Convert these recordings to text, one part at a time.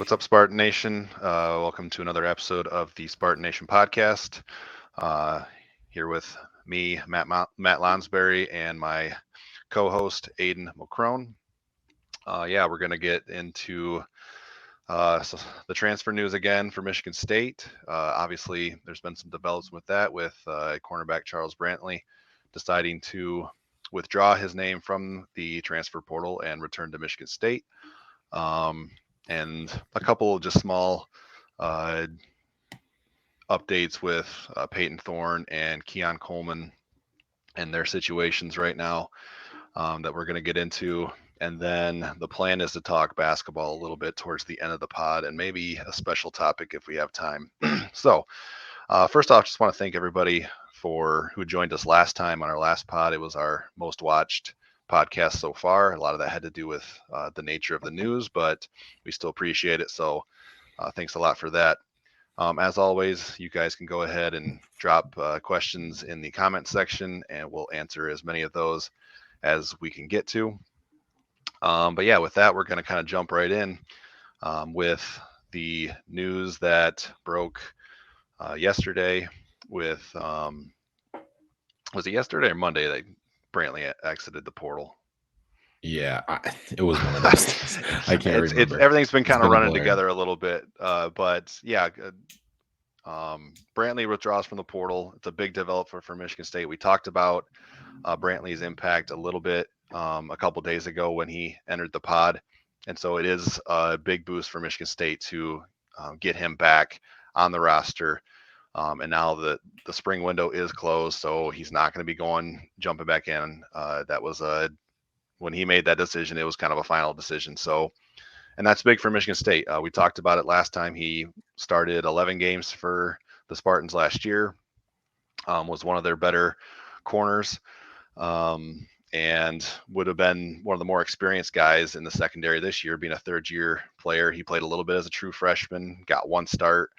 What's up, Spartan Nation? Welcome to another episode of the Spartan Nation Podcast. Uh, Here with me, Matt Lonsberry, and my co-host Aiden McCrone. We're going to get into the transfer news again for Michigan State. Obviously, there's been some developments with that, with cornerback Charles Brantley deciding to withdraw his name from the transfer portal and return to Michigan State. And a couple of just small uh, updates with Payton Thorne and Keon Coleman and their situations right now that we're going to get into. And then the plan is to talk basketball a little bit towards the end of the pod and maybe a special topic if we have time. So, first off, just want to thank everybody for who joined us last time on our last pod. It was our most watched podcast so far. A lot of that had to do with the nature of the news, but we still appreciate it. So thanks a lot for that. As always, you guys can go ahead and drop questions in the comment section, and we'll answer as many of those as we can get to. With that, we're going to kind of jump right in with the news that broke yesterday with, was it yesterday or Monday that Brantley exited the portal? Yeah, it was one of those things. I can't remember. Everything's been kind of running blur. together a little bit. Brantley withdraws from the portal. It's a big development for Michigan State. We talked about Brantley's impact a little bit a couple days ago when he entered the pod. And so it is a big boost for Michigan State to get him back on the roster. And now the spring window is closed, so he's not going to be jumping back in. That was when he made that decision, it was kind of a final decision. So, and that's big for Michigan State. We talked about it last time. He started 11 games for the Spartans last year, was one of their better corners, and would have been one of the more experienced guys in the secondary this year, being a third-year player. He played a little bit as a true freshman, got one start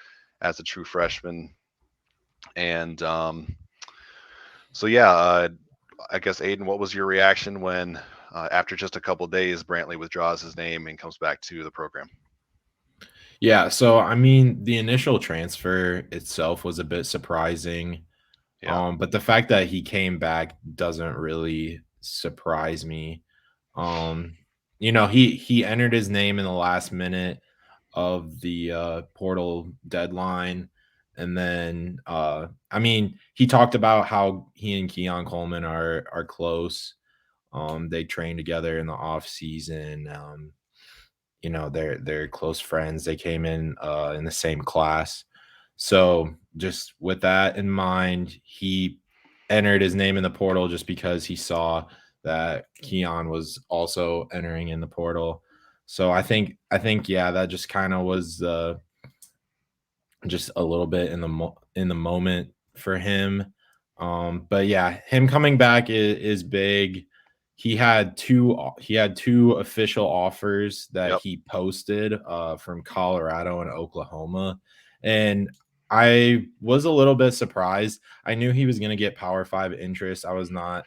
as a true freshman. And I guess, Aiden, what was your reaction when after just a couple of days, Brantley withdraws his name and comes back to the program? Yeah, so I mean, the initial transfer itself was a bit surprising. Yeah. But the fact that he came back doesn't really surprise me. He entered his name in the last minute of the portal deadline. And then he talked about how he and Keon Coleman are close. They train together in the off season. They're close friends. They came in the same class. So just with that in mind, he entered his name in the portal just because he saw that Keon was also entering in the portal. So I think that just kind of was just a little bit in the moment for him. But yeah, him coming back is big. He had two official offers that he posted from Colorado and Oklahoma, and I was a little bit surprised. I knew he was going to get Power 5 interest. I was not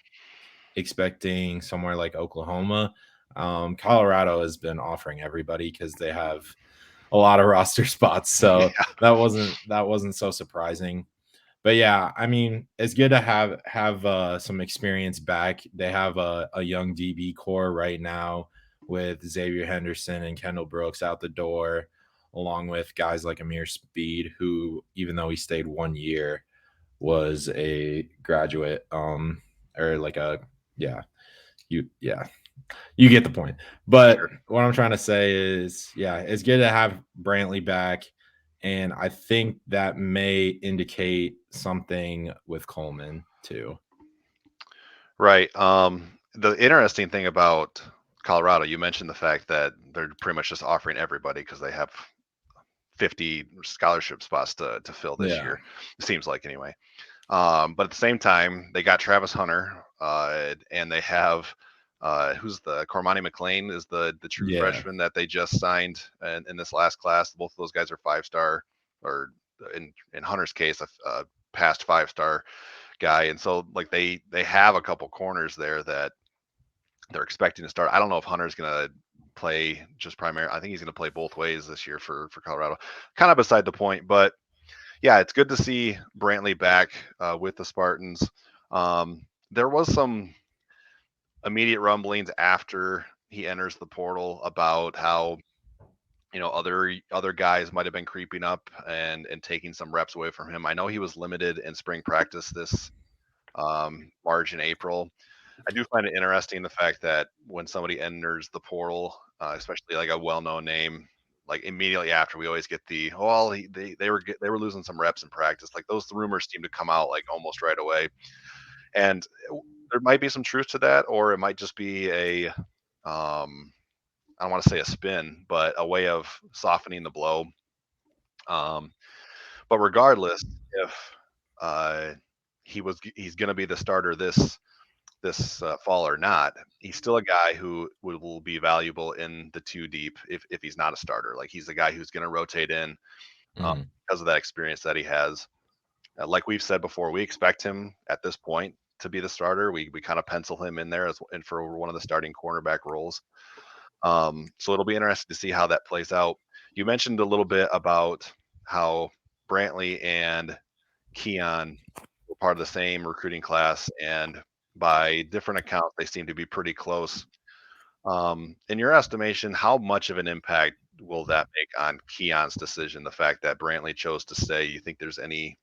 expecting somewhere like Oklahoma. Colorado has been offering everybody because they have a lot of roster spots, so that wasn't so surprising. But yeah, I mean, it's good to have some experience back. They have a young DB core right now with Xavier Henderson and Kendall Brooks out the door, along with guys like Amir Speed, who, even though he stayed 1 year, was a graduate, you get the point. But what I'm trying to say is, yeah, it's good to have Brantley back. And I think that may indicate something with Coleman too. Right. The interesting thing about Colorado, you mentioned the fact that they're pretty much just offering everybody because they have 50 scholarship spots to fill this year. It seems like, anyway. But at the same time, they got Travis Hunter, and they have who's the Cormani McLean is the true freshman that they just signed in this last class. Both of those guys are 5-star, or in Hunter's case, a past 5-star guy. And so like they have a couple corners there that they're expecting to start. I don't know if Hunter's going to play just primary. I think he's going to play both ways this year for Colorado. Kind of beside the point, but yeah, it's good to see Brantley back with the Spartans. There was some immediate rumblings after he enters the portal about how other guys might have been creeping up and taking some reps away from him. I know he was limited in spring practice this March and April. I do find it interesting the fact that when somebody enters the portal, especially like a well-known name, like immediately after we always get the they were losing some reps in practice. Like those rumors seem to come out like almost right away, and there might be some truth to that, or it might just be a I don't want to say a spin, but a way of softening the blow. But regardless, if uh, he's going to be the starter this fall or not, he's still a guy who will be valuable in the two deep if he's not a starter. Like he's the guy who's going to rotate in because of that experience that he has. Like we've said before, we expect him at this point to be the starter. We kind of pencil him in there and for one of the starting cornerback roles. So it'll be interesting to see how that plays out. You mentioned a little bit about how Brantley and Keon were part of the same recruiting class, and by different accounts, they seem to be pretty close. In your estimation, how much of an impact will that make on Keon's decision? The fact that Brantley chose to stay, you think there's any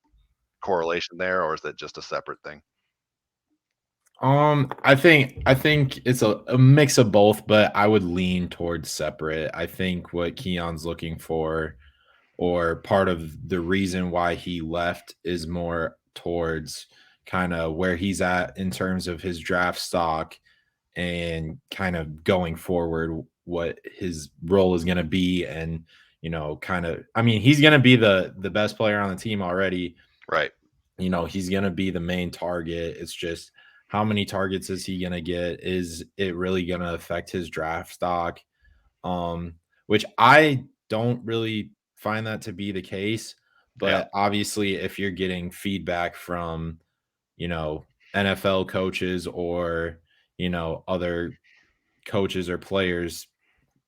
correlation there, or is that just a separate thing? I think it's a mix of both, but I would lean towards separate. I think what Keon's looking for, or part of the reason why he left, is more towards kind of where he's at in terms of his draft stock and kind of going forward what his role is going to be. And kind of, I mean, he's going to be the best player on the team already, right? He's going to be the main target. It's just how many targets is he going to get? Is it really going to affect his draft stock? Which I don't really find that to be the case. Yeah. But obviously, if you're getting feedback from, NFL coaches or, other coaches or players,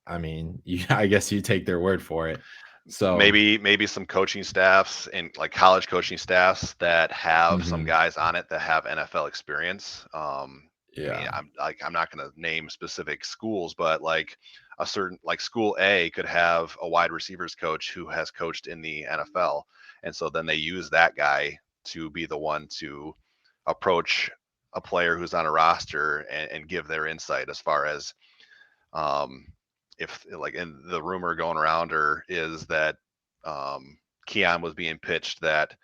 I mean, I guess you take their word for it. So Maybe some coaching staffs and like college coaching staffs that have some mhm, guys on it that have NFL experience. I mean, yeah. I'm not going to name specific schools, but like a certain like school A could have a wide receivers coach who has coached in the NFL, and so then they use that guy to be the one to approach a player who's on a roster and give their insight as far as um, if like, and the rumor going around or is that Keon was being pitched that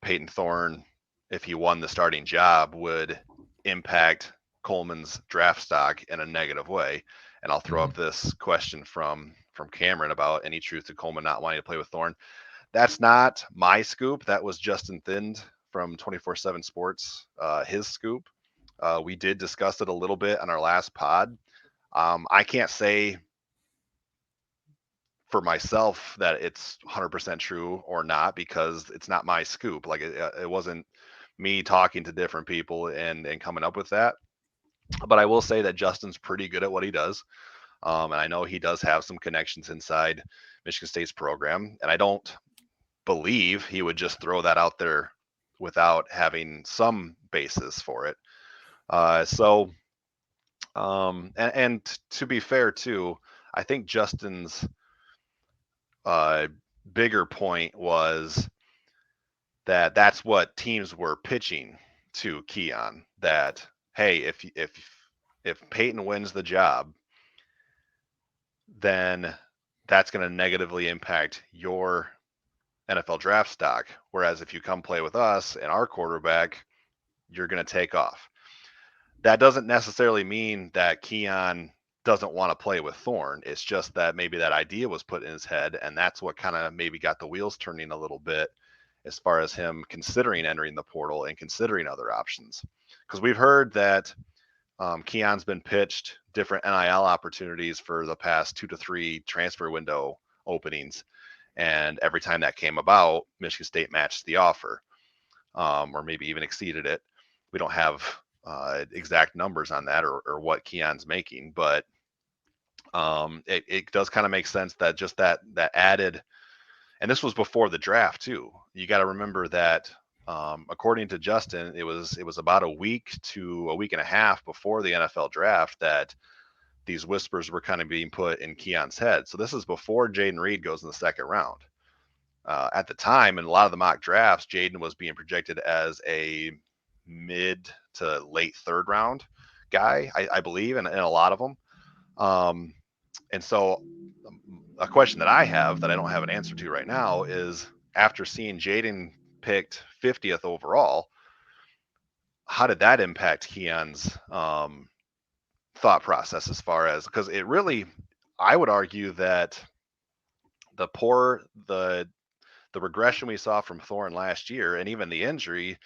Payton Thorne, if he won the starting job, would impact Coleman's draft stock in a negative way. And I'll throw up Mhm. this question from Cameron about any truth to Coleman not wanting to play with Thorne. That's not my scoop. That was Justin Thind from 24/7 Sports, his scoop. We did discuss it a little bit on our last pod. I can't say for myself that it's 100% true or not because it's not my scoop. Like it wasn't me talking to different people and coming up with that. But I will say that Justin's pretty good at what he does. And I know he does have some connections inside Michigan State's program. And I don't believe he would just throw that out there without having some basis for it. And to be fair too, I think Justin's uh, bigger point was that that's what teams were pitching to Keon. That hey, if Peyton wins the job, then that's going to negatively impact your NFL draft stock. Whereas if you come play with us and our quarterback, you're going to take off. That doesn't necessarily mean that Keon doesn't want to play with Thorne. It's just that maybe that idea was put in his head, and that's what kind of maybe got the wheels turning a little bit as far as him considering entering the portal and considering other options. Because we've heard that Keon's been pitched different NIL opportunities for the past 2 to 3 transfer window openings. And every time that came about, Michigan State matched the offer or maybe even exceeded it. We don't have exact numbers on that or what Keon's making, but It does kind of make sense that just that added, and this was before the draft too. You got to remember that according to Justin, it was about a week to a week and a half before the NFL draft that these whispers were kind of being put in Keon's head. So this is before Jaden Reed goes in the second round. At the time, in a lot of the mock drafts, Jaden was being projected as a mid to late third round guy, I believe, in a lot of them. And so a question that I have that I don't have an answer to right now is, after seeing Jaden picked 50th overall, how did that impact Keon's thought process, as far as, because it really, I would argue that the regression we saw from Thorne last year, and even the injuries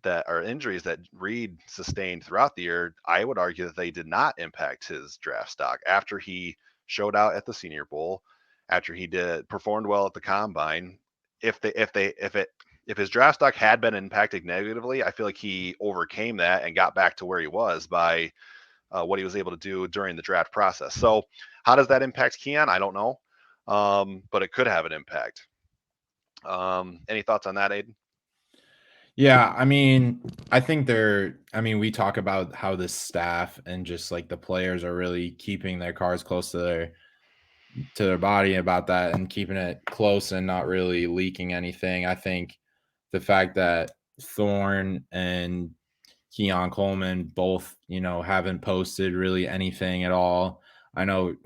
that Reed sustained throughout the year, I would argue that they did not impact his draft stock after he showed out at the Senior Bowl, after he performed well at the Combine. If his draft stock had been impacted negatively, I feel like he overcame that and got back to where he was by what he was able to do during the draft process. So how does that impact Keon? I don't know, but it could have an impact. Any thoughts on that, Aiden? Yeah, I mean, I think we talk about how the staff and just like the players are really keeping their cards close to their body about that and keeping it close and not really leaking anything. I think the fact that Thorne and Keon Coleman both, haven't posted really anything at all. I know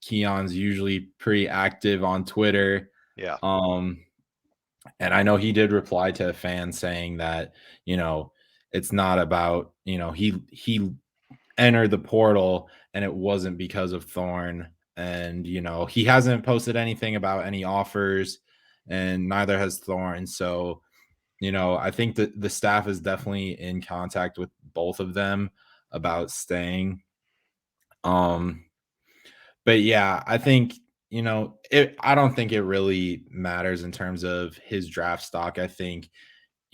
Keon's usually pretty active on Twitter. Yeah. And I know he did reply to a fan saying that, it's not about, he entered the portal and it wasn't because of Thorne. And, he hasn't posted anything about any offers, and neither has Thorne. So, I think that the staff is definitely in contact with both of them about staying. But yeah, I think, I don't think it really matters in terms of his draft stock. I think,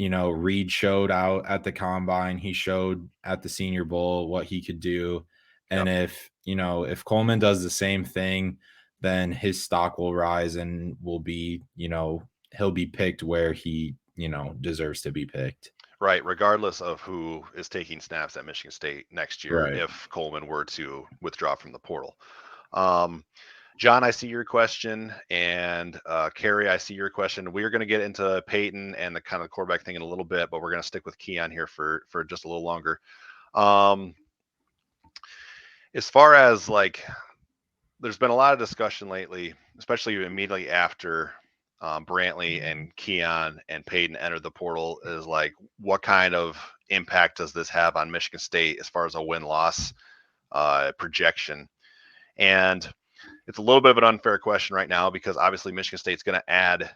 Reed showed out at the Combine. He showed at the Senior Bowl what he could do. And Yep. if Coleman does the same thing, then his stock will rise and will be, he'll be picked where he, deserves to be picked. Right. Regardless of who is taking snaps at Michigan State next year, Right. if Coleman were to withdraw from the portal. John, I see your question, and Carrie, I see your question. We're going to get into Payton and the kind of quarterback thing in a little bit, but we're going to stick with Keon here for just a little longer. As far as there's been a lot of discussion lately, especially immediately after Brantley and Keon and Payton entered the portal, is what kind of impact does this have on Michigan State as far as a win-loss projection? And it's a little bit of an unfair question right now, because obviously Michigan State's going to add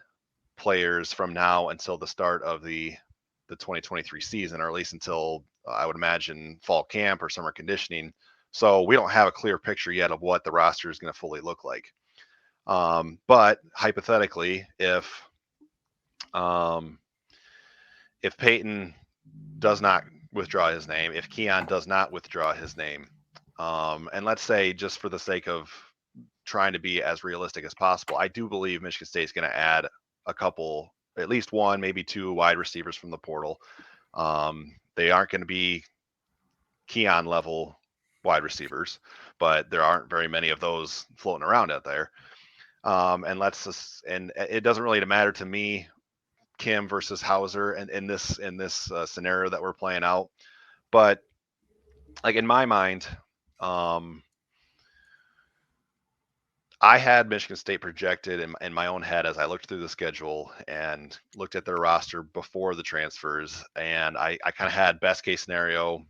players from now until the start of the 2023 season, or at least until I would imagine fall camp or summer conditioning. So we don't have a clear picture yet of what the roster is going to fully look like. But hypothetically, if Payton does not withdraw his name, if Keon does not withdraw his name, and let's say, just for the sake of trying to be as realistic as possible, I do believe Michigan State's going to add a couple, at least one, maybe two wide receivers from the portal. They aren't going to be Keon level wide receivers, but there aren't very many of those floating around out there. And it doesn't really matter to me, Kim versus Hauser, and in this scenario that we're playing out. But in my mind, I had Michigan State projected in my own head as I looked through the schedule and looked at their roster before the transfers, and I kind of had best case scenario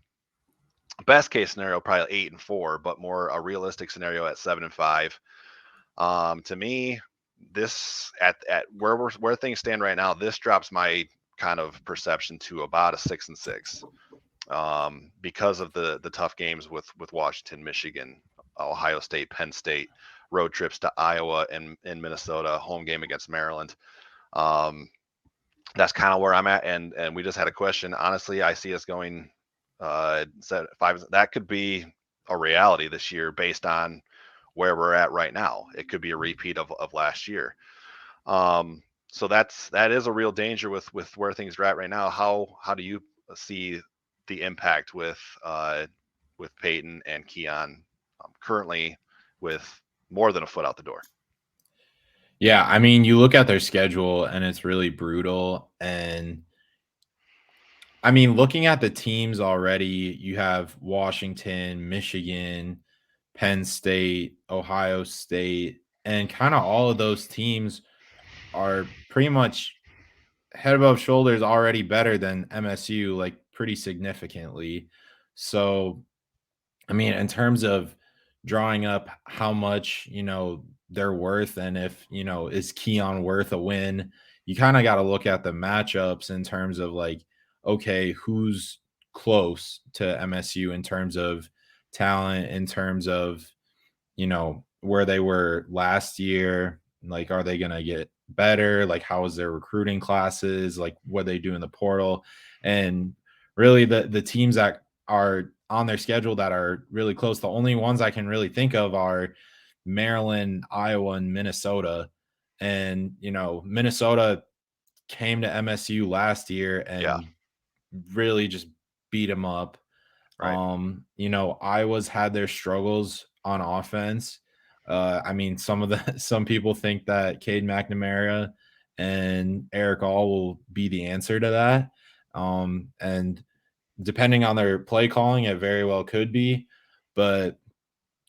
probably 8-4, but more a realistic scenario at 7-5. To me, this at where things stand right now, this drops my kind of perception to about a 6-6, because of the tough games with Washington, Michigan, Ohio State, Penn State, road trips to Iowa and Minnesota, home game against Maryland. That's kind of where I'm at. And we just had a question. Honestly, I see us going 7-5. That could be a reality this year based on where we're at right now. It could be a repeat of last year. So that is a real danger with where things are at right now. How do you see the impact with Payton and Keon currently with more than a foot out the door? Yeah, I mean, you look at their schedule and it's really brutal. And I mean, looking at the teams already, you have Washington, Michigan, Penn State, Ohio State, and kind of all of those teams are pretty much head above shoulders already better than MSU, like pretty significantly. So, I mean, in terms of drawing up how much, they're worth and if, is Keon worth a win, you kind of got to look at the matchups in terms of like, okay, who's close to MSU in terms of talent, in terms of, where they were last year. Like, are they going to get better? Like, how is their recruiting classes? Like, what they do in the portal? And really, the teams that are on their schedule that are really close, the only ones I can really think of are Maryland, Iowa, and Minnesota. And, Minnesota came to MSU last year Yeah, and really just beat them up. right. Iowa's had their struggles on offense. I mean, some people think that Cade McNamara and Eric All will be the answer to that. And depending on their play calling, it very well could be. But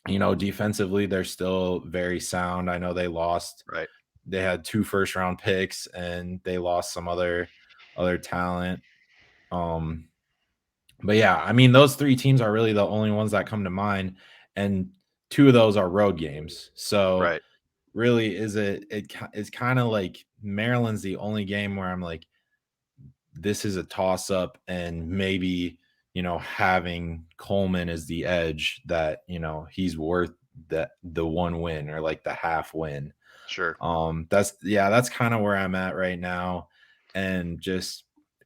defensively, they're still very sound. I know they lost. Right. They had 2 first-round picks, and they lost some other talent. But yeah, I mean, those 3 teams are really the only ones that come to mind, and 2 of those are road games. So Right. really, it's kind of like Maryland's the only game where I'm like, this is a toss up, and maybe having Coleman as the edge that he's worth the one win or like the half win. Sure. That's kind of where I'm at right now, and just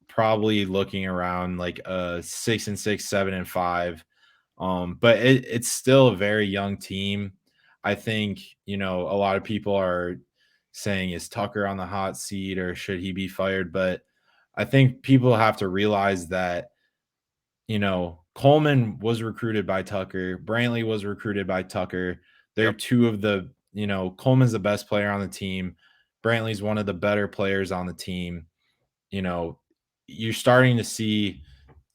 probably looking around like a 6-6, 7-5. But it's still a very young team. I think a lot of people are saying, is Tucker on the hot seat or should he be fired? But I think people have to realize that Coleman was recruited by Tucker. Brantley was recruited by Tucker. They're Yep. two of the, Coleman's the best player on the team. Brantley's one of the better players on the team. You know, you're starting to see,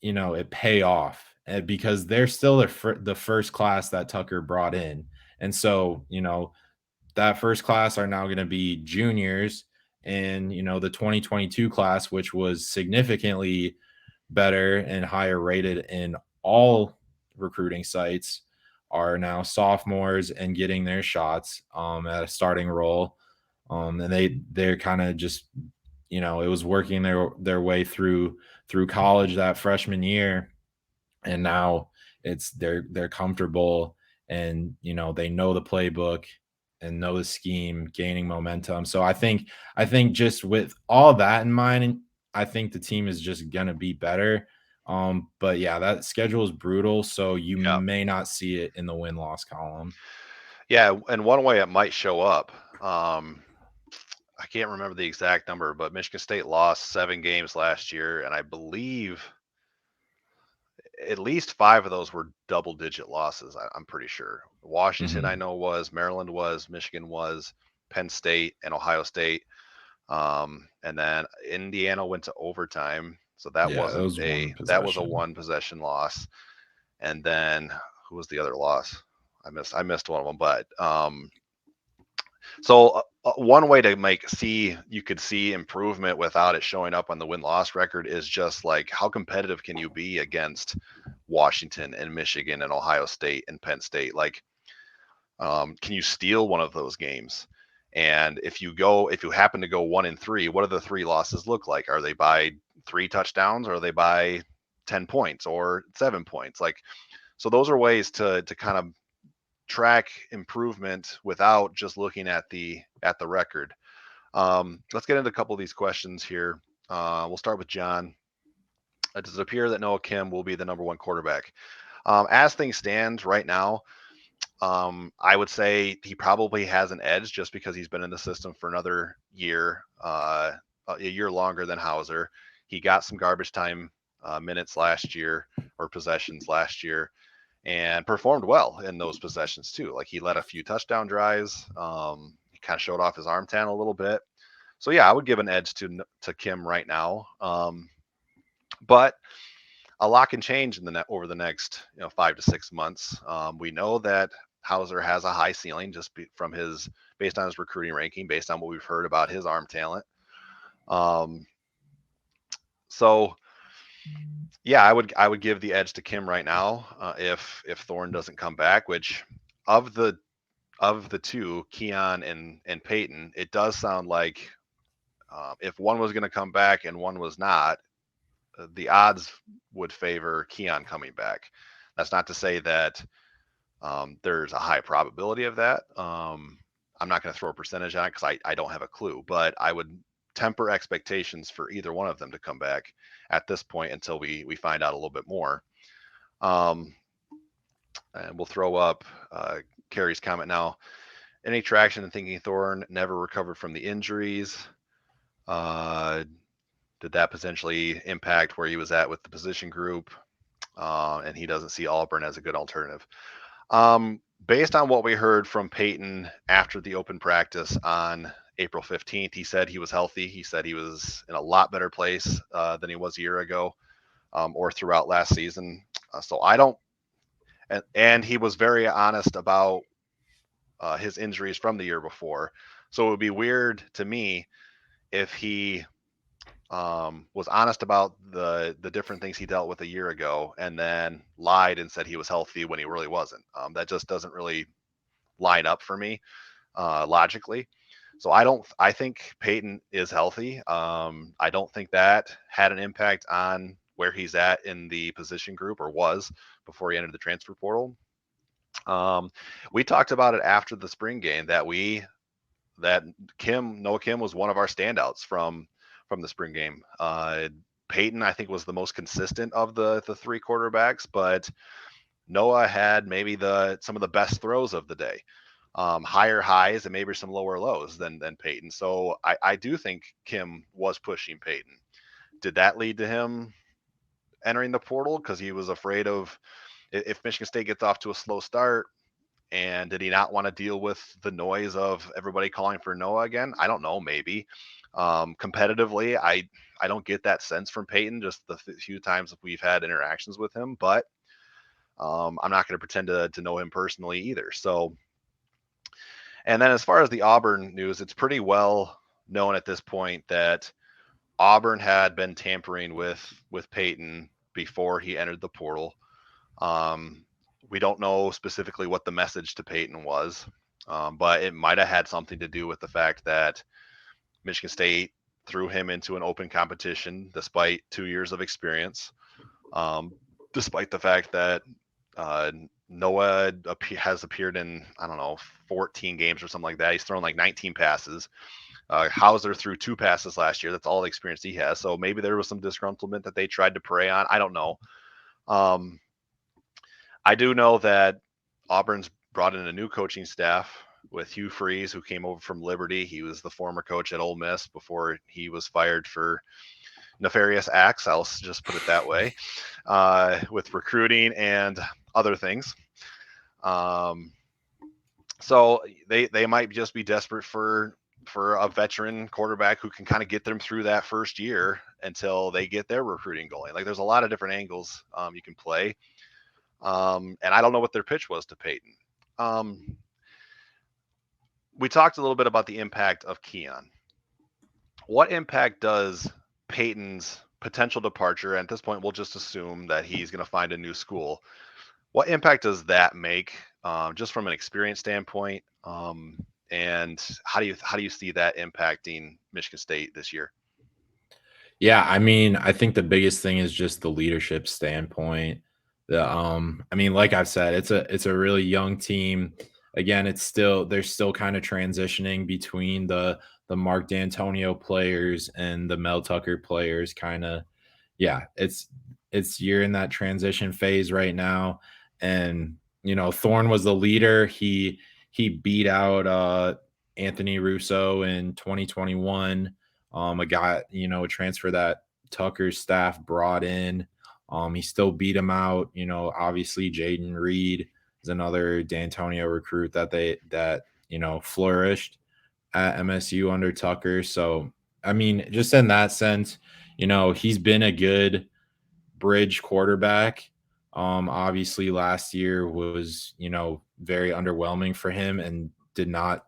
it pay off because they're still the first class that Tucker brought in. And so, that first class are now going to be juniors. And, the 2022 class, which was significantly better and higher rated in all recruiting sites, are now sophomores and getting their shots at a starting role. And they're kind of just, it was working their way through college that freshman year, and now they're comfortable, and they know the playbook and know the scheme, gaining momentum. So I think just with all that in mind, I think the team is just gonna be better. But yeah, that schedule is brutal, so you Yeah. may not see it in the win-loss column. Yeah, and one way it might show up, I can't remember the exact number, but Michigan State lost 7 games last year, and I believe at least 5 of those were double-digit losses. I'm pretty sure. Washington, I Mhm. know was, Maryland was, Michigan was, Penn State and Ohio State. And then Indiana went to overtime, so Yeah, that was one that was a possession. one possession loss. And then who was the other loss? I missed one of them, but so one way to you could see improvement without it showing up on the win loss record is just like how competitive can you be against Washington and Michigan and Ohio State and Penn State? Like, can you steal one of those games? And if you happen to go 1-3, what do the 3 losses look like? Are they by 3 touchdowns, or are they by 10 points or 7 points? Like, so those are ways to kind of track improvement without just looking at the record. Let's get into a couple of these questions here. We'll start with John. Does it appear that Noah Kim will be the number 1 quarterback? As things stand right now, I would say he probably has an edge just because he's been in the system for another year, a year longer than Hauser. He got some garbage time minutes last year, or possessions last year, and performed well in those possessions too. Like, he led a few touchdown drives. He kind of showed off his arm talent a little bit. So yeah, I would give an edge to Kim right now. But a lot can change in the over the next 5 to 6 months. We know that Hauser has a high ceiling just based on his recruiting ranking, based on what we've heard about his arm talent. So yeah, I would give the edge to Kim right now if Thorne doesn't come back. Which of the two, Keon and Payton, it does sound like if one was going to come back and one was not, the odds would favor Keon coming back. That's not to say that there's a high probability of that. I'm not going to throw a percentage on it because I don't have a clue, but I would temper expectations for either one of them to come back at this point until we find out a little bit more. And we'll throw up Carrie's comment now. Any traction in thinking Thorne never recovered from the injuries? Did that potentially impact where he was at with the position group? And he doesn't see Auburn as a good alternative. Based on what we heard from Payton after the open practice on April 15th, he said he was healthy. He said he was in a lot better place than he was a year ago, or throughout last season. So I don't, and he was very honest about his injuries from the year before. So it would be weird to me if he was honest about the different things he dealt with a year ago and then lied and said he was healthy when he really wasn't. That just doesn't really line up for me logically. So I think Payton is healthy. I don't think that had an impact on where he's at in the position group, or was before he entered the transfer portal. We talked about it after the spring game that Noah Kim was one of our standouts from the spring game. Payton, I think, was the most consistent of the three quarterbacks, but Noah had maybe some of the best throws of the day, higher highs and maybe some lower lows than Payton. So I do think Kim was pushing Payton. Did that lead to him entering the portal because he was afraid of if Michigan State gets off to a slow start? And did he not want to deal with the noise of everybody calling for Noah again? I don't know, maybe. Competitively, I don't get that sense from Payton, just the few times we've had interactions with him, but I'm not going to pretend to know him personally either. So, and then as far as the Auburn news, it's pretty well known at this point that Auburn had been tampering with Payton before he entered the portal. We don't know specifically what the message to Payton was, but it might have had something to do with the fact that Michigan State threw him into an open competition despite 2 years of experience, despite the fact that Noah has appeared in, 14 games or something like that. He's thrown like 19 passes. Hauser threw 2 passes last year. That's all the experience he has. So maybe there was some disgruntlement that they tried to prey on. I don't know. I do know that Auburn's brought in a new coaching staff with Hugh Freeze, who came over from Liberty. He was the former coach at Ole Miss before he was fired for nefarious acts. I'll just put it that way, with recruiting and other things. So they might just be desperate for a veteran quarterback who can kind of get them through that first year until they get their recruiting going. Like, there's a lot of different angles you can play. And I don't know what their pitch was to Payton. We talked a little bit about the impact of Keon. What impact does Payton's potential departure, and at this point we'll just assume that he's going to find a new school, what impact does that make, just from an experience standpoint? And how do you see that impacting Michigan State this year? Yeah, I mean, I think the biggest thing is just the leadership standpoint. Like I've said, it's a really young team. Again, they're still kind of transitioning between the Mark D'Antonio players and the Mel Tucker players. It's you're in that transition phase right now, and Thorne was the leader. He beat out Anthony Russo in 2021. A guy, a transfer that Tucker's staff brought in. He still beat him out. Obviously Jaden Reed is another D'Antonio recruit that flourished at MSU under Tucker. So I mean, just in that sense, he's been a good bridge quarterback. Obviously last year was, very underwhelming for him and did not,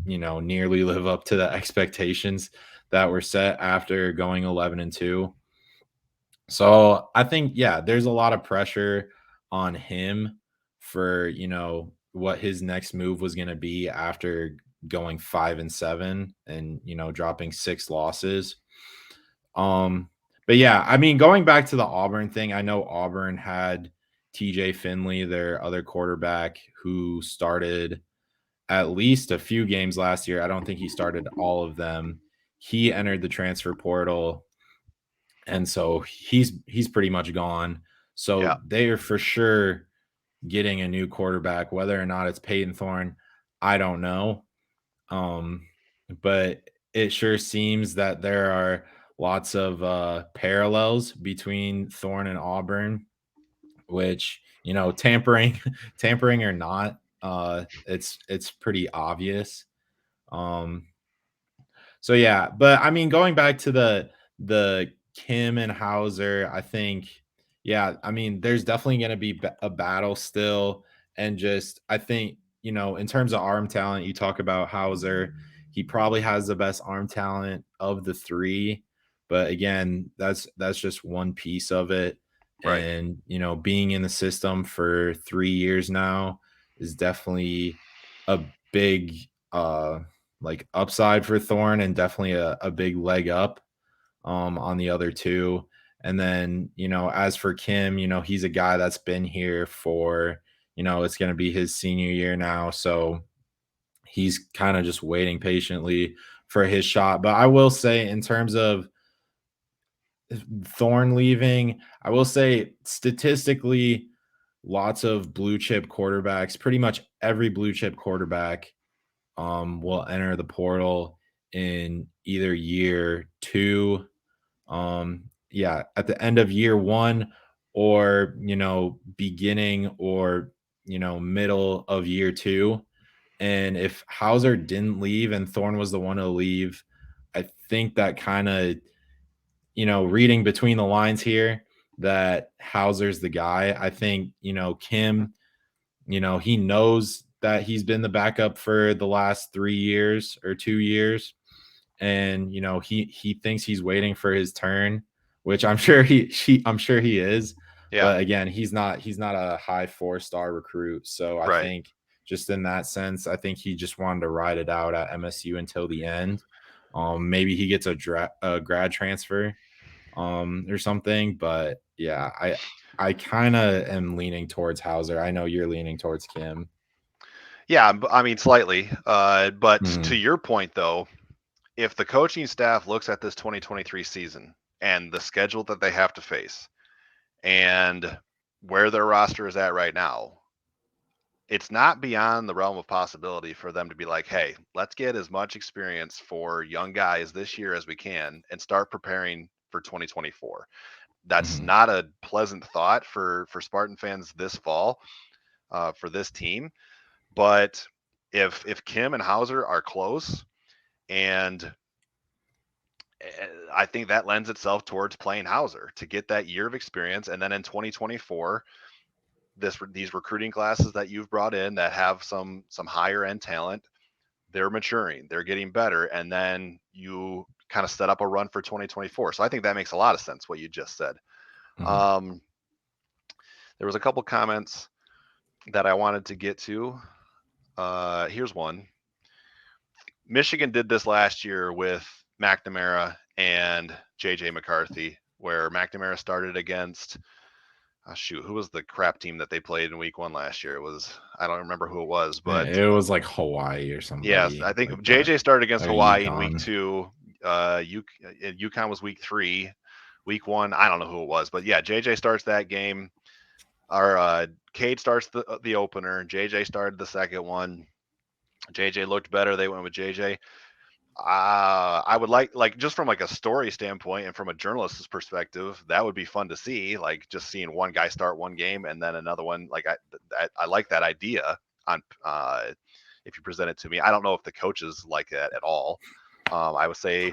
nearly live up to the expectations that were set after going 11-2. So I think, yeah, there's a lot of pressure on him for, what his next move was going to be after going 5-7 and, dropping 6 losses. But yeah, I mean, going back to the Auburn thing, I know Auburn had TJ Finley, their other quarterback, who started at least a few games last year. I don't think he started all of them. He entered the transfer portal, and so he's pretty much gone. So they are for sure getting a new quarterback. Whether or not it's Payton Thorne, I don't know. But it sure seems that there are lots of parallels between Thorne and Auburn, which, tampering or not, it's pretty obvious. So yeah, but I mean, going back to the Kim and Hauser, I think, yeah, I mean, there's definitely going to be a battle still, and just I think, in terms of arm talent, you talk about Hauser, he probably has the best arm talent of the three, but again, that's just one piece of it. Right. And being in the system for 3 years now is definitely a big like upside for Thorne, and definitely a big leg up on the other two. And then, as for Kim, he's a guy that's been here for, it's going to be his senior year now. So he's kind of just waiting patiently for his shot. But I will say, in terms of Thorne leaving, I will say statistically, lots of blue chip quarterbacks, pretty much every blue chip quarterback will enter the portal in either year 2, at the end of year 1, or beginning or middle of year 2. And if Hauser didn't leave and Thorne was the one to leave, I think that kind of, reading between the lines here, that Hauser's the guy. I think, Kim, he knows that he's been the backup for the last 3 years or 2 years. And, he thinks he's waiting for his turn, which I'm sure I'm sure he is. Yeah. But again, he's not a high 4-star recruit. So I think just in that sense, I think he just wanted to ride it out at MSU until the end. Maybe he gets a grad transfer or something. But yeah, I kind of am leaning towards Hauser. I know you're leaning towards Kim. Yeah, I mean, slightly. But to your point, though, if the coaching staff looks at this 2023 season and the schedule that they have to face and where their roster is at right now, it's not beyond the realm of possibility for them to be like, hey, let's get as much experience for young guys this year as we can and start preparing for 2024. That's not a pleasant thought for Spartan fans this fall for this team. But if Kim and Hauser are close, and I think that lends itself towards playing Hauser to get that year of experience. And then in 2024, these recruiting classes that you've brought in that have some higher end talent, they're maturing, they're getting better. And then you kind of set up a run for 2024. So I think that makes a lot of sense, what you just said. There was a couple comments that I wanted to get to. Here's one. Michigan did this last year with McNamara and JJ McCarthy, where McNamara started against, who was the crap team that they played in week 1 last year? It was, I don't remember who it was, but it was like Hawaii or something. Yes, I think like JJ started against Hawaii in week 2. UConn was week 3. Week 1, I don't know who it was, but yeah, JJ starts that game. our Cade starts the opener. JJ started the second one. JJ looked better. They went with JJ. I would like just from like a story standpoint and from a journalist's perspective, that would be fun to see. Like just seeing one guy start one game and then another one. Like I like that idea on if you present it to me. I don't know if the coaches like that at all. I would say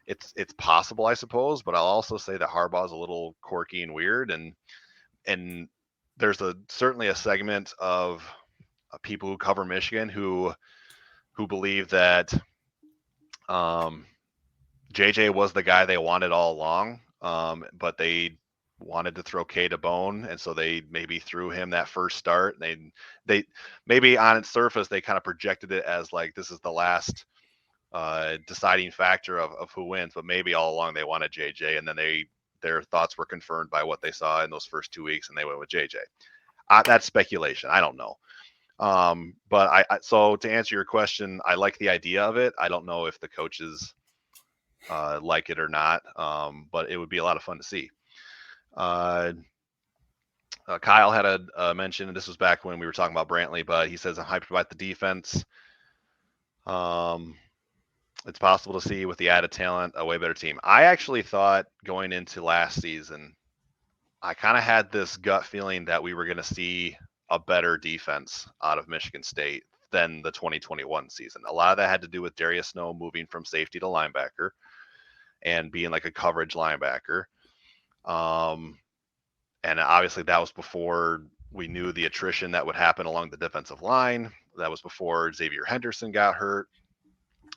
it's possible, I suppose, but I'll also say that Harbaugh is a little quirky and weird, and there's certainly a segment of people who cover Michigan who believe that JJ was the guy they wanted all along, but they wanted to throw Cade a bone, and so they maybe threw him that first start. They maybe on its surface they kind of projected it as like this is the last deciding factor of who wins, but maybe all along they wanted JJ, and then their thoughts were confirmed by what they saw in those first 2 weeks, and they went with JJ. That's speculation. I don't know. But so to answer your question, I like the idea of it. I don't know if the coaches like it or not, but it would be a lot of fun to see. Kyle had a mention, and this was back when we were talking about Brantley, but he says I'm hyped about the defense. It's possible to see with the added talent a way better team. I actually thought going into last season, I kind of had this gut feeling that we were going to see a better defense out of Michigan State than the 2021 season. A lot of that had to do with Darius Snow moving from safety to linebacker and being like a coverage linebacker. And obviously that was before we knew the attrition that would happen along the defensive line. That was before Xavier Henderson got hurt.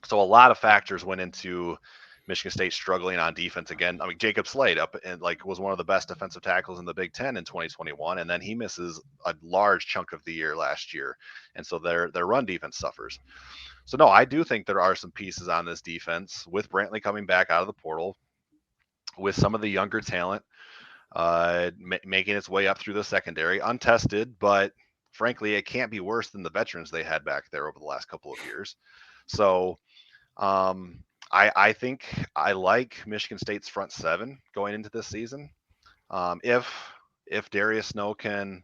So a lot of factors went into Michigan State struggling on defense again. I mean, Jacob Slade up and like was one of the best defensive tackles in the Big Ten in 2021, and then he misses a large chunk of the year last year, and so their run defense suffers. So no, I do think there are some pieces on this defense with Brantley coming back out of the portal, with some of the younger talent making its way up through the secondary, untested, but frankly, it can't be worse than the veterans they had back there over the last couple of years. So I think I like Michigan State's front seven going into this season. If Darius Snow can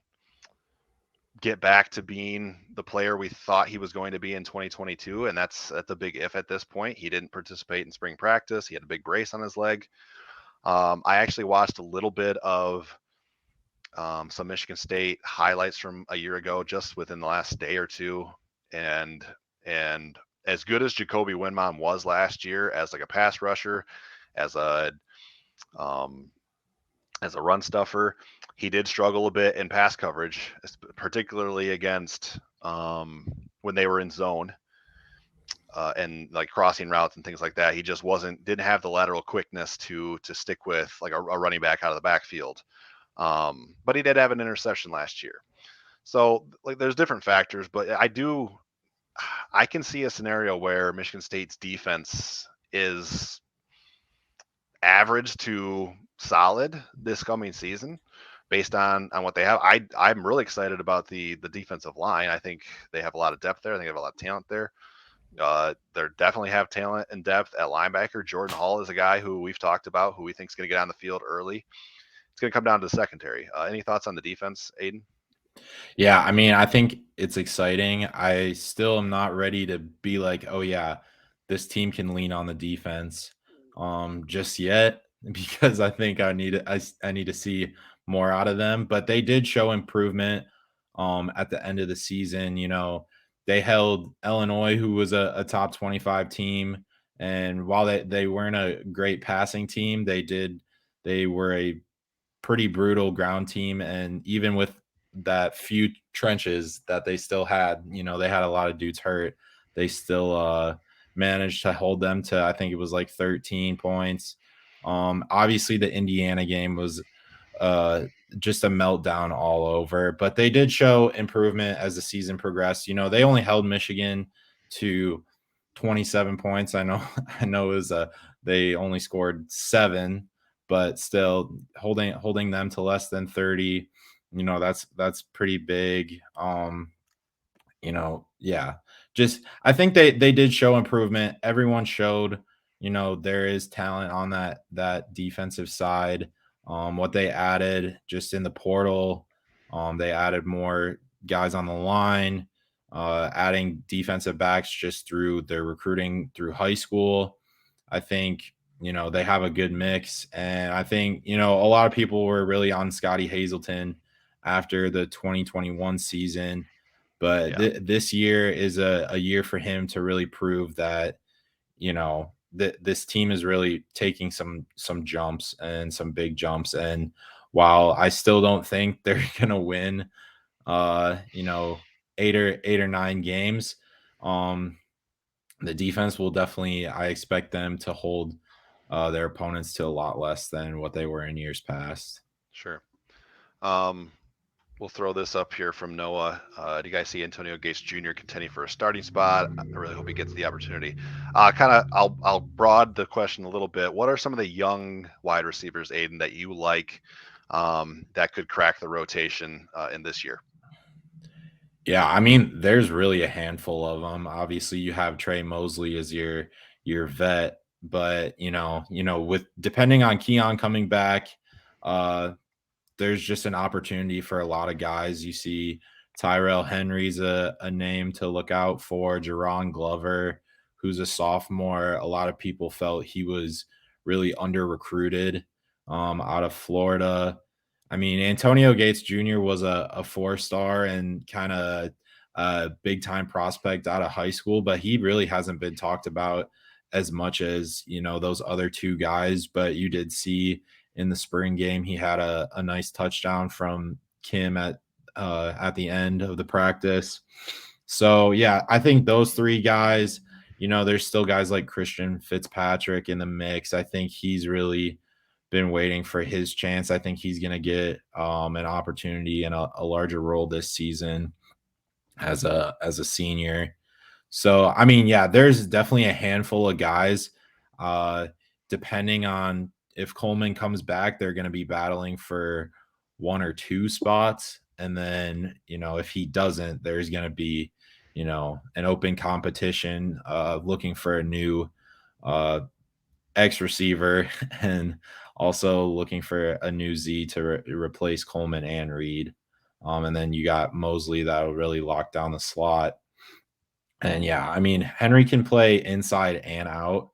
get back to being the player we thought he was going to be in 2022, and that's a big if at this point. He didn't participate in spring practice. He had a big brace on his leg. I actually watched a little bit of some Michigan State highlights from a year ago, just within the last day or two, and as good as Jacoby Windmon was last year as like a pass rusher, as a run stuffer, he did struggle a bit in pass coverage, particularly against when they were in zone and like crossing routes and things like that. He just didn't have the lateral quickness to stick with like a running back out of the backfield. But he did have an interception last year. So like there's different factors, but I can see a scenario where Michigan State's defense is average to solid this coming season based on what they have. I'm really excited about the defensive line. I think they have a lot of depth there. I think they have a lot of talent there. They definitely have talent and depth at linebacker. Jordan Hall is a guy who we've talked about, who we think is going to get on the field early. It's going to come down to the secondary. Any thoughts on the defense, Aiden? Yeah, I mean, I think it's exciting. I still am not ready to be like, oh yeah, this team can lean on the defense just yet, because I think I need to see more out of them. But they did show improvement at the end of the season. You know, they held Illinois, who was a top 25 team, and while they weren't a great passing team, they were a pretty brutal ground team. And even with that few trenches that they still had, you know, they had a lot of dudes hurt. They still managed to hold them to, I think it was like 13 points. Obviously the Indiana game was just a meltdown all over, but they did show improvement as the season progressed. You know, they only held Michigan to 27 points. I know it was they only scored 7, but still holding them to less than 30, you know, that's pretty big. You know, yeah, just I think they did show improvement. Everyone showed, you know, there is talent on that defensive side. What they added just in the portal, They added more guys on the line, adding defensive backs just through their recruiting through high school. I think, they have a good mix. And I think, a lot of people were really on Scotty Hazelton after the 2021 season. But this year is a year for him to really prove that, this team is really taking some jumps and some big jumps. And while I still don't think they're gonna win, 8 or 9 games, the defense will definitely. I expect them to hold their opponents to a lot less than what they were in years past. Sure. We'll throw this up here from Noah. Do you guys see Antonio Gates Jr. contending for a starting spot? I really hope he gets the opportunity. I'll broad the question a little bit. What are some of the young wide receivers, Aiden, that you like that could crack the rotation in this year? Yeah, I mean, there's really a handful of them. Obviously, you have Trey Mosley as your vet, but with depending on Keon coming back, uh, there's just an opportunity for a lot of guys. You see Tyrell Henry's a name to look out for. Jerron Glover, who's a sophomore. A lot of people felt he was really under recruited out of Florida. I mean, Antonio Gates Jr. was a 4-star and kind of a big time prospect out of high school, but he really hasn't been talked about as much as, those other two guys. But you did see in the spring game, he had a nice touchdown from Kim at the end of the practice. So yeah, I think those three guys, there's still guys like Christian Fitzpatrick in the mix. I think he's really been waiting for his chance. I think he's going to get an opportunity and a larger role this season as a senior. So, I mean, yeah, there's definitely a handful of guys. Depending on if Coleman comes back, they're going to be battling for 1 or 2 spots. And then, if he doesn't, there's going to be, an open competition looking for a new X receiver and also looking for a new Z to replace Coleman and Reed. And then you got Mosley that'll really lock down the slot. And yeah, I mean, Henry can play inside and out.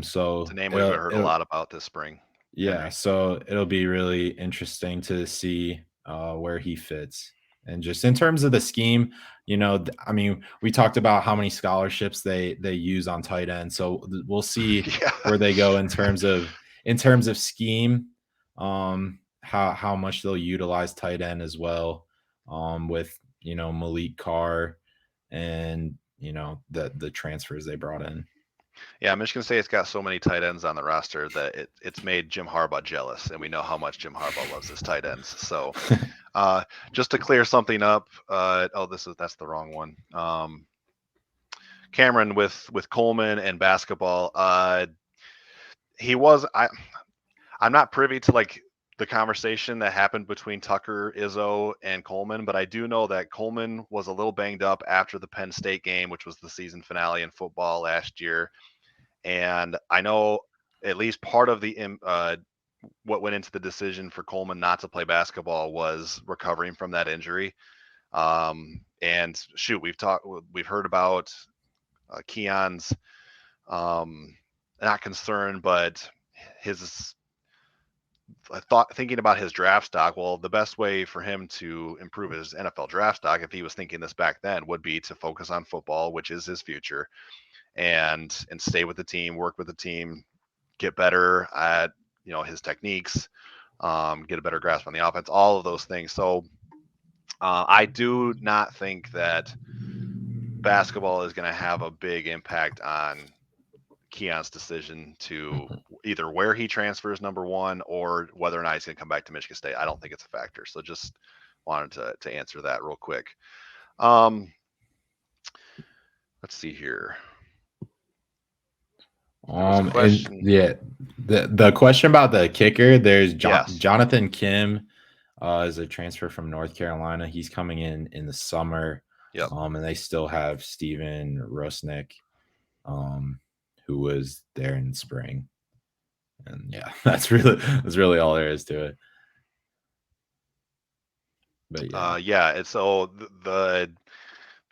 So it's a name we've heard a lot about this spring. Yeah, Henry. So it'll be really interesting to see where he fits. And just in terms of the scheme, I mean, we talked about how many scholarships they use on tight end. So we'll see where they go in terms of scheme, how much they'll utilize tight end as well, with Malik Carr and the transfers they brought in. Yeah, Michigan State's got so many tight ends on the roster that it's made Jim Harbaugh jealous, and we know how much Jim Harbaugh loves his tight ends. So, just to clear something up, that's the wrong one. Cameron with Coleman and basketball. I'm not privy to like the conversation that happened between Tucker, Izzo, and Coleman, but I do know that Coleman was a little banged up after the Penn State game, which was the season finale in football last year. And I know at least part of the what went into the decision for Coleman not to play basketball was recovering from that injury. And shoot, we've heard about Keon's not concern, but his thinking about his draft stock. Well, the best way for him to improve his NFL draft stock, if he was thinking this back then, would be to focus on football, which is his future, and stay with the team, work with the team, get better at his techniques, get a better grasp on the offense, all of those things. So I do not think that basketball is going to have a big impact on Keon's decision to either where he transfers, number one, or whether or not he's going to come back to Michigan State. I don't think it's a factor. So just wanted to answer that real quick. Let's see here. The question about the kicker, there's Jonathan Kim is a transfer from North Carolina. He's coming in the summer. Yep. And they still have Steven Rusnick, who was there in spring. And yeah, that's really all there is to it. But yeah. Yeah, it's so the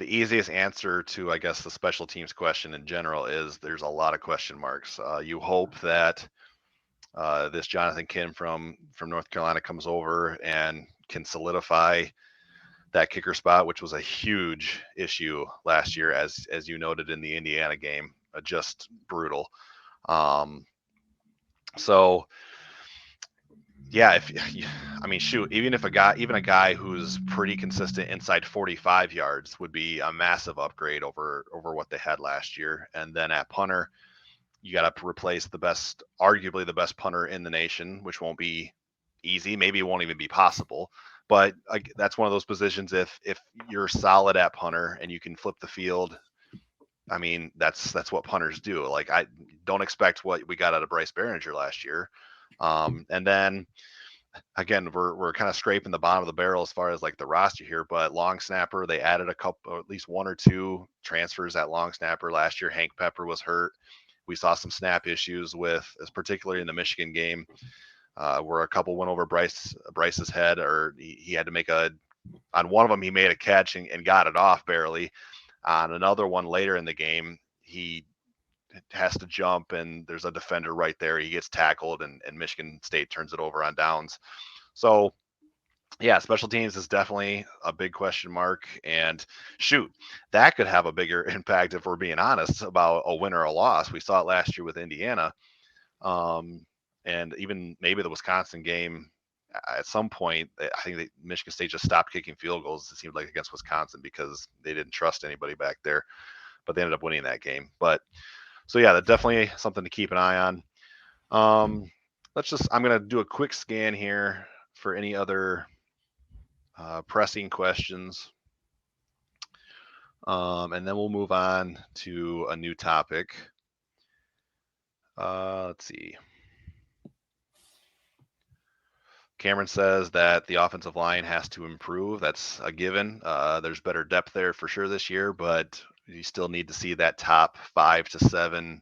easiest answer to, I guess, the special teams question in general is there's a lot of question marks. You hope that this Jonathan Kim from North Carolina comes over and can solidify that kicker spot, which was a huge issue last year, as you noted in the Indiana game, just brutal. So yeah, I mean, shoot, even a guy who's pretty consistent inside 45 yards would be a massive upgrade over what they had last year. And then at punter, you got to replace arguably the best punter in the nation, which won't be easy. Maybe it won't even be possible. But that's one of those positions. If you're solid at punter and you can flip the field, I mean, that's what punters do. Like, I don't expect what we got out of Bryce Behringer last year. And then again, we're kind of scraping the bottom of the barrel as far as like the roster here, but long snapper, they added a couple, or at least one or two transfers at long snapper last year. Hank Pepper was hurt. We saw some snap issues particularly in the Michigan game, where a couple went over Bryce's head, or he had to make on one of them, he made a catch and got it off barely. On another one later in the game, he has to jump and there's a defender right there. He gets tackled and Michigan State turns it over on downs. So yeah, special teams is definitely a big question mark. And shoot, that could have a bigger impact, if we're being honest, about a win or a loss. We saw it last year with Indiana. And even maybe the Wisconsin game, at some point, I think Michigan State just stopped kicking field goals, it seemed like, against Wisconsin, because they didn't trust anybody back there. But they ended up winning that game. But so yeah, that's definitely something to keep an eye on. I'm going to do a quick scan here for any other pressing questions. And then we'll move on to a new topic. Let's see. Cameron says that the offensive line has to improve. That's a given. There's better depth there for sure this year, but you still need to see that top 5 to 7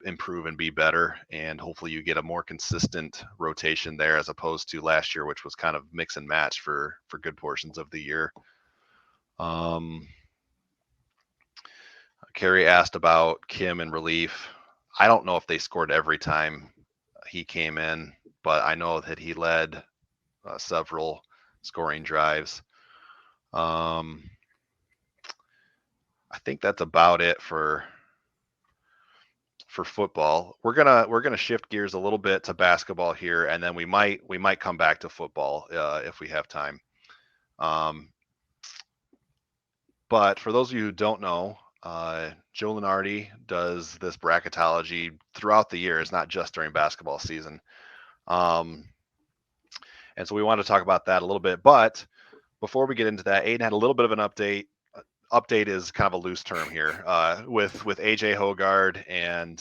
improve and be better. And hopefully you get a more consistent rotation there, as opposed to last year, which was kind of mix and match for good portions of the year. Kerry asked about Kim in relief. I don't know if they scored every time he came in, but I know that he led several scoring drives. I think that's about it for football. We're gonna shift gears a little bit to basketball here, and then we might come back to football if we have time. But for those of you who don't know, Joe Lunardi does this bracketology throughout the year. It's not just during basketball season. And so we want to talk about that a little bit. But before we get into that, Aiden had a little bit of an update. Update is kind of a loose term here, with AJ Hogard, and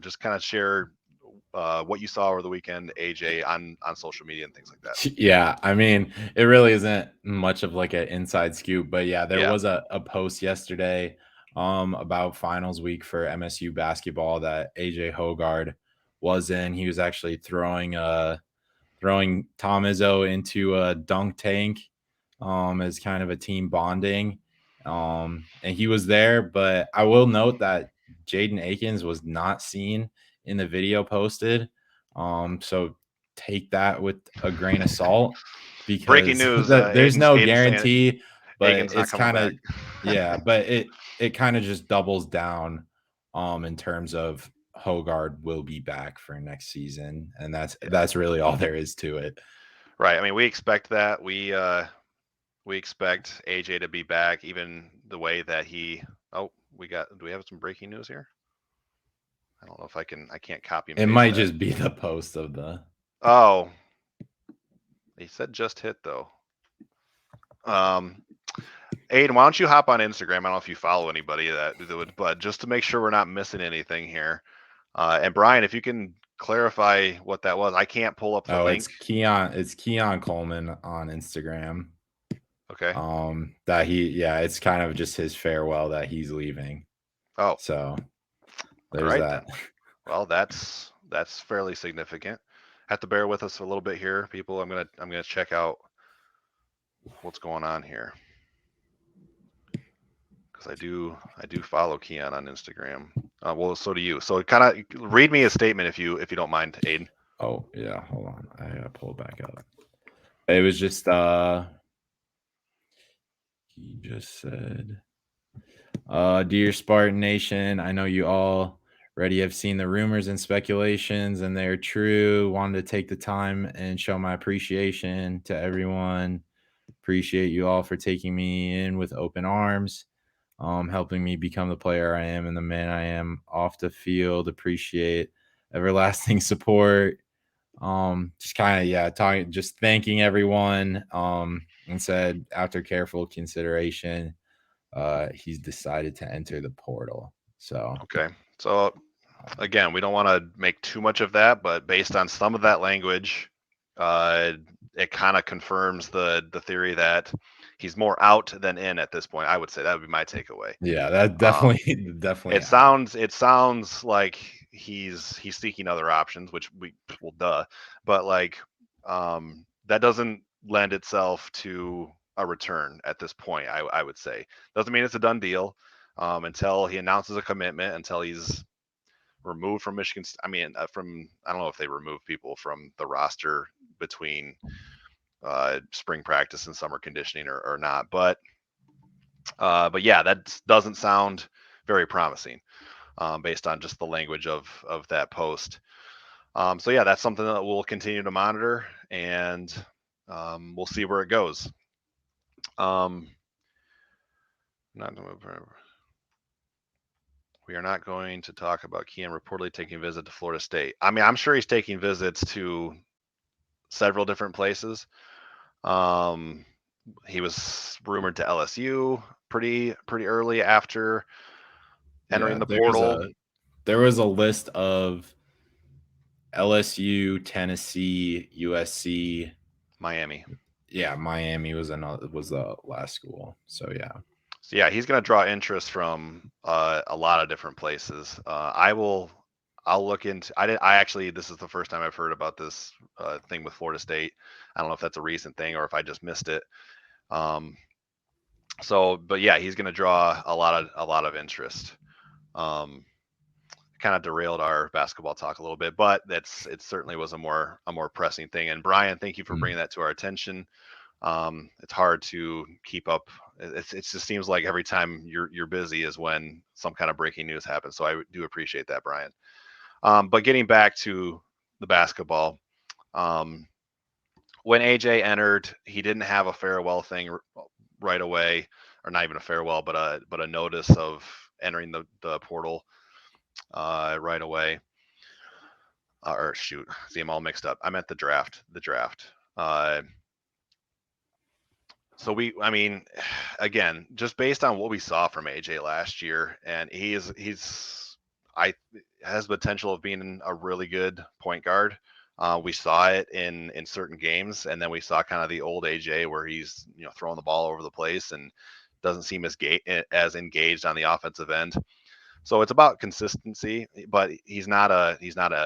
just kind of share what you saw over the weekend, AJ, on social media and things like that. Yeah, I mean, it really isn't much of like an inside scoop, but yeah, there was a post yesterday about finals week for MSU basketball that AJ Hogard was in. He was actually throwing Tom Izzo into a dunk tank as kind of a team bonding. And he was there, but I will note that Jaden Akins was not seen in the video posted. So take that with a grain of salt, because breaking news, there's no guarantee, but Aiken's it's kind of yeah, but it kind of just doubles down in terms of Hogard will be back for next season, and that's really all there is to it. Right. I mean, we expect that. We expect AJ to be back, even the way that he. Oh, do we have some breaking news here? I don't know if I can't copy and paste. It might just be the post of the. Oh, he said just hit though. Aiden, why don't you hop on Instagram? I don't know if you follow anybody that would, but just to make sure we're not missing anything here. And Brian, if you can clarify what that was. I can't pull up the link. It's Keon Coleman on Instagram. Okay. It's kind of just his farewell that he's leaving. Oh. So there's that. Then. Well, that's fairly significant. Have to bear with us a little bit here, people. I'm gonna check out what's going on here, because I do follow Keon on Instagram. Well, so do you. So kind of read me a statement if you don't mind, Aiden. Oh yeah, hold on. I gotta pull it back up. It was just he just said, dear Spartan Nation, I know you all already have seen the rumors and speculations, and they're true. Wanted to take the time and show my appreciation to everyone. Appreciate you all for taking me in with open arms, helping me become the player I am and the man I am off the field. Appreciate everlasting support. Just kind of talking, just thanking everyone. And said after careful consideration, he's decided to enter the portal. So Okay. So again, we don't want to make too much of that, but based on some of that language, it kind of confirms the theory that he's more out than in at this point. I would say that would be my takeaway. yeah, that definitely definitely It sounds like he's seeking other options, which well, duh, but like that doesn't lend itself to a return at this point. I would say doesn't mean it's a done deal until he announces a commitment, until he's removed from Michigan. I mean, from I don't know if they remove people from the roster between spring practice and summer conditioning or not, but yeah, that doesn't sound very promising based on just the language of that post. So yeah, that's something that we'll continue to monitor, and we'll see where it goes. Not to move forever. We are not going to talk about Keon reportedly taking a visit to Florida State. I mean, I'm sure he's taking visits to several different places. He was rumored to LSU pretty early after entering the portal. There was a list of LSU, Tennessee, USC, Miami. Yeah, Miami was the last school. So yeah. So yeah, he's going to draw interest from a lot of different places. I'll look into. I actually, this is the first time I've heard about this thing with Florida State. I don't know if that's a recent thing or if I just missed it. So, but yeah, he's going to draw a lot of interest. Kind of derailed our basketball talk a little bit, but it certainly was a more pressing thing. And Brian, thank you for bringing that to our attention. It's hard to keep up. It just seems like every time you're busy is when some kind of breaking news happens. So I do appreciate that, Brian. But getting back to the basketball, when AJ entered, he didn't have a farewell thing right away, or not even a farewell, but a notice of entering the portal right away. Or shoot, see, I'm all mixed up. I meant the draft. So I mean, again, just based on what we saw from AJ last year, and has potential of being a really good point guard. We saw it in certain games, and then we saw kind of the old AJ where he's throwing the ball over the place and doesn't seem as engaged on the offensive end. So it's about consistency, but he's not a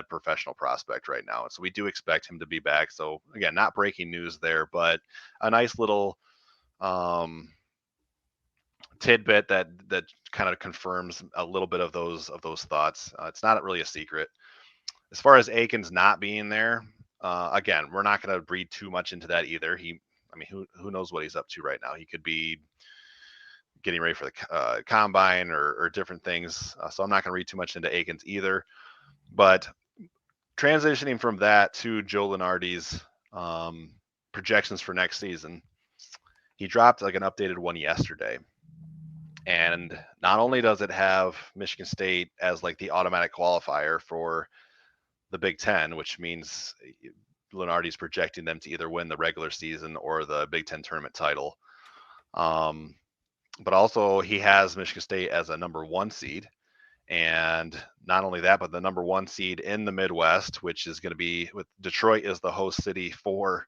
professional prospect right now. So we do expect him to be back. So again, not breaking news there, but a nice little tidbit that kind of confirms a little bit of those thoughts. It's not really a secret. As far as Aikens not being there, again, we're not going to read too much into that either. Who knows what he's up to right now? He could be getting ready for the combine or different things. So I'm not going to read too much into Aikens either. But transitioning from that to Joe Lunardi's projections for next season, he dropped like an updated one yesterday. And not only does it have Michigan State as like the automatic qualifier for the Big Ten, which means Lunardi's projecting them to either win the regular season or the Big Ten tournament title. But also he has Michigan State as a number 1 seed. And not only that, but the number 1 seed in the Midwest, which is going to be with Detroit as the host city for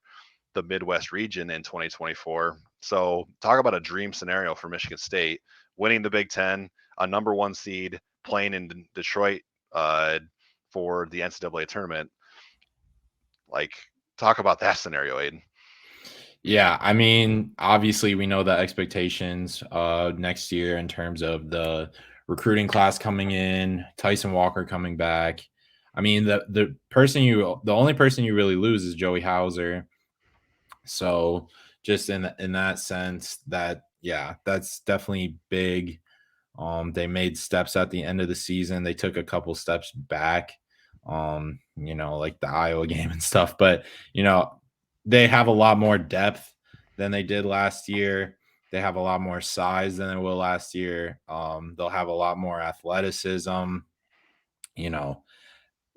the Midwest region in 2024. So talk about a dream scenario for Michigan State, winning the Big Ten, a number 1 seed, playing in Detroit for the NCAA tournament. Like, talk about that scenario, Aiden. Yeah, I mean, obviously we know the expectations next year in terms of the recruiting class coming in, Tyson Walker coming back. I mean, the only person you really lose is Joey Hauser. So just in that sense, that yeah, that's definitely big. They made steps at the end of the season. They took a couple steps back, like the Iowa game and stuff. But they have a lot more depth than they did last year. They have a lot more size than they will last year. They'll have a lot more athleticism. You know,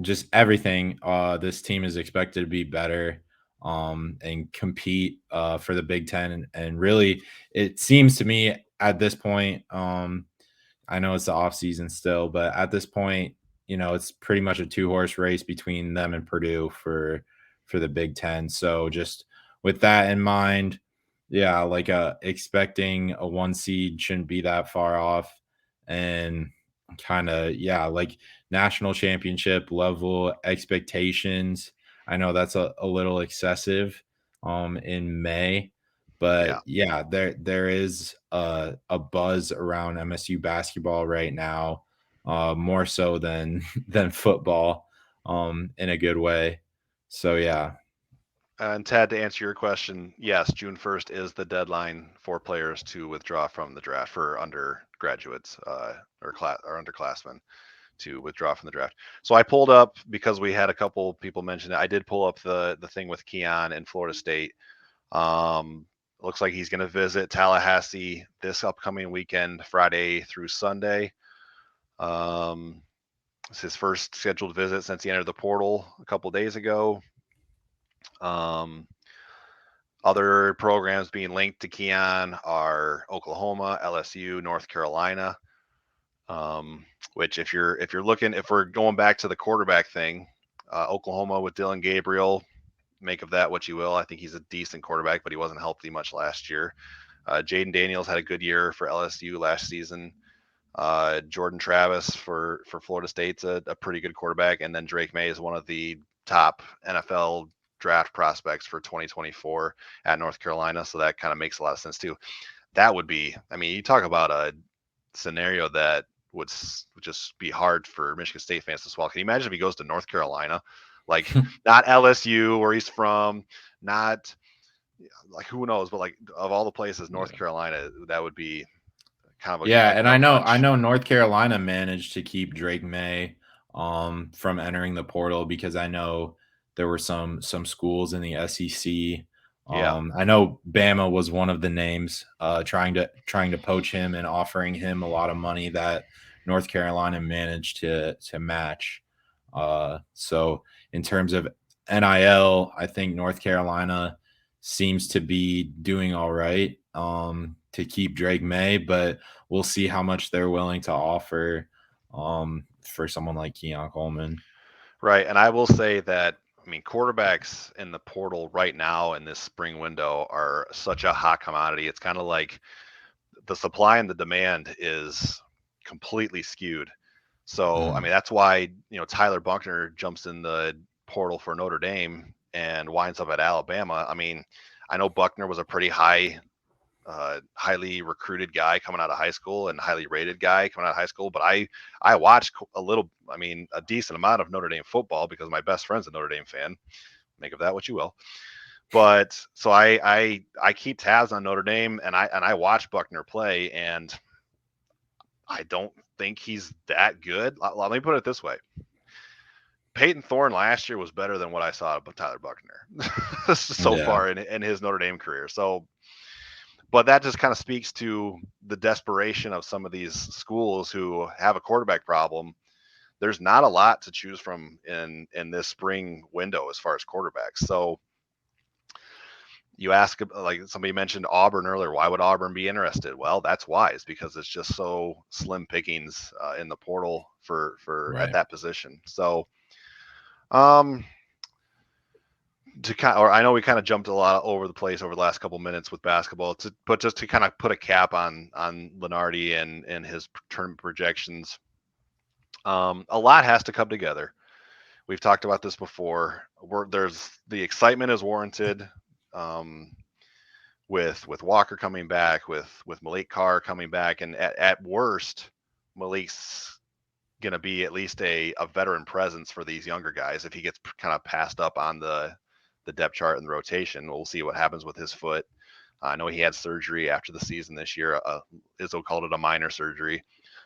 just everything. This team is expected to be better and compete for the Big Ten. And really, it seems to me at this point. I know it's the off season still, but at this point, it's pretty much a two-horse race between them and Purdue for the Big Ten. So just with that in mind, yeah, like expecting a one seed shouldn't be that far off. And kind of, yeah, like national championship level expectations. I know that's a little excessive in May, but Yeah. yeah, there is a buzz around MSU basketball right now, more so than than football, in a good way. So yeah, And Ted, to answer your question, yes, June 1st is the deadline for players to withdraw from the draft for undergraduates or underclassmen to withdraw from the draft. So I pulled up, because we had a couple people mention it. I did pull up the thing with Keon in Florida State. Looks like he's going to visit Tallahassee this upcoming weekend, Friday through Sunday. It's his first scheduled visit since he entered the portal a couple days ago. Um, Other programs being linked to Keon are Oklahoma, LSU, North Carolina. Which if we're going back to the quarterback thing, Oklahoma with Dylan Gabriel, make of that what you will. I think he's a decent quarterback, but he wasn't healthy much last year. Jaden Daniels had a good year for LSU last season. Jordan Travis for Florida State's a pretty good quarterback, and then Drake May is one of the top NFL draft prospects for 2024 at North Carolina. So that kind of makes a lot of sense too. That would be, I mean, you talk about a scenario that would just be hard for Michigan State fans to swallow. Can you imagine if he goes to North Carolina, like not LSU where he's from, not like who knows, but like of all the places, North Carolina, that would be kind of yeah, a and gut I punch. know North Carolina managed to keep Drake May from entering the portal because I know there were some schools in the SEC. Yeah. I know Bama was one of the names trying to poach him and offering him a lot of money that North Carolina managed to match. So in terms of NIL, I think North Carolina seems to be doing all right to keep Drake May, but we'll see how much they're willing to offer for someone like Keon Coleman. Right. And I will say that, I mean, quarterbacks in the portal right now in this spring window are such a hot commodity. It's kind of like the supply and the demand is completely skewed. So, I Mm, mean, that's why, Tyler Buckner jumps in the portal for Notre Dame and winds up at Alabama. I mean, I know Buckner was a pretty highly recruited guy coming out of high school and highly rated guy coming out of high school. But I watched a decent amount of Notre Dame football because my best friend's a Notre Dame fan. Make of that what you will. But so I keep tabs on Notre Dame, and I watch Buckner play, and I don't think he's that good. Let me put it this way. Payton Thorne last year was better than what I saw of Tyler Buckner so yeah. far in his Notre Dame career. So, but that just kind of speaks to the desperation of some of these schools who have a quarterback problem. There's not a lot to choose from in this spring window as far as quarterbacks. So you ask, like somebody mentioned Auburn earlier, why would Auburn be interested? Well, that's wise because it's just so slim pickings in the portal for at Right. that position. So um or I know we kind of jumped a lot over the place over the last couple minutes with basketball, but just to kind of put a cap on Lenardi and his tournament projections. A lot has to come together. We've talked about this before. There's the excitement is warranted. Um, with Walker coming back, with Malik Carr coming back, and at worst, Malik's going to be at least a veteran presence for these younger guys. If he gets kind of passed up on the depth chart and the rotation, we'll see what happens with his foot. I know he had surgery after the season this year. Izzo called it a minor surgery.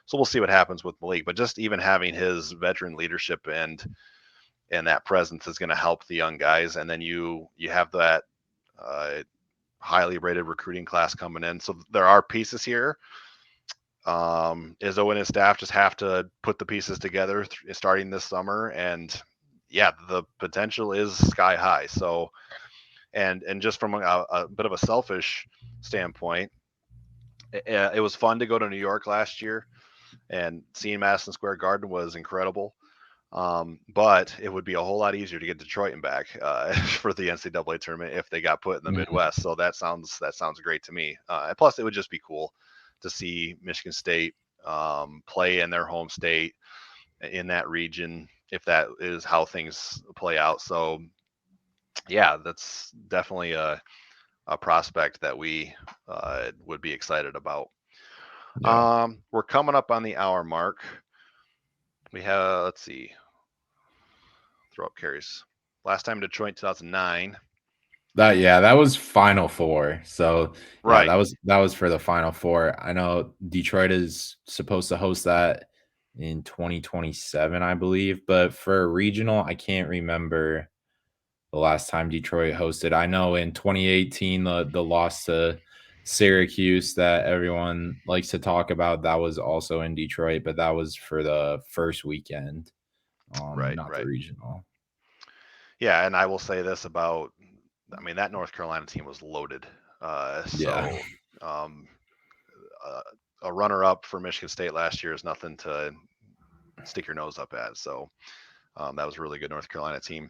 So we'll see what happens with Malik. But just even having his veteran leadership and that presence is going to help the young guys. And then you have that highly rated recruiting class coming in. So there are pieces here. Izzo and his staff just have to put the pieces together starting this summer. And yeah, the potential is sky high. So, and just from a bit of a selfish standpoint, it was fun to go to New York last year, and seeing Madison Square Garden was incredible. But it would be a whole lot easier to get Detroit and back for the NCAA tournament if they got put in the Midwest. So that sounds great to me. Plus, it would just be cool to see Michigan State play in their home state in that region, if that is how things play out. So, yeah, that's definitely a prospect that we would be excited about. Yeah. We're coming up on the hour mark. We have, let's see, throw up carries. Last time Detroit 2009. That was Final Four. So right, that was for the Final Four. I know Detroit is supposed to host that in 2027, I believe. But for a regional, I can't remember the last time Detroit hosted. I know in 2018, the loss to Syracuse that everyone likes to talk about, that was also in Detroit, but that was for the first weekend, not the regional. Yeah, and I will say this about, I mean, that North Carolina team was loaded. So a runner-up for Michigan State last year is nothing to stick your nose up at. So that was a really good North Carolina team.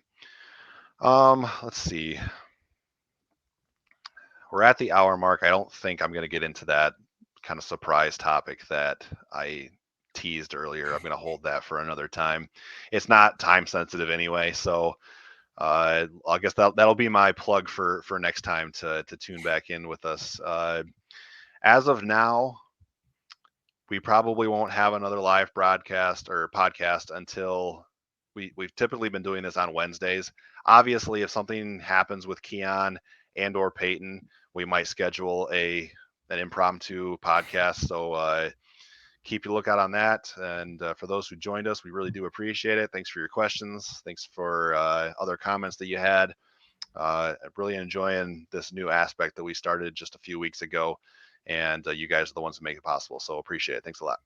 Let's see. We're at the hour mark. I don't think I'm going to get into that kind of surprise topic that I teased earlier. I'm going to hold that for another time. It's not time sensitive anyway, so I guess that'll be my plug for next time to tune back in with us. As of now, we probably won't have another live broadcast or podcast until we've typically been doing this on Wednesdays. Obviously, if something happens with Keon and or Payton, we might schedule an impromptu podcast. So keep your lookout on that. And for those who joined us, we really do appreciate it. Thanks for your questions. Thanks for other comments that you had. Really enjoying this new aspect that we started just a few weeks ago. And you guys are the ones who make it possible. So appreciate it. Thanks a lot.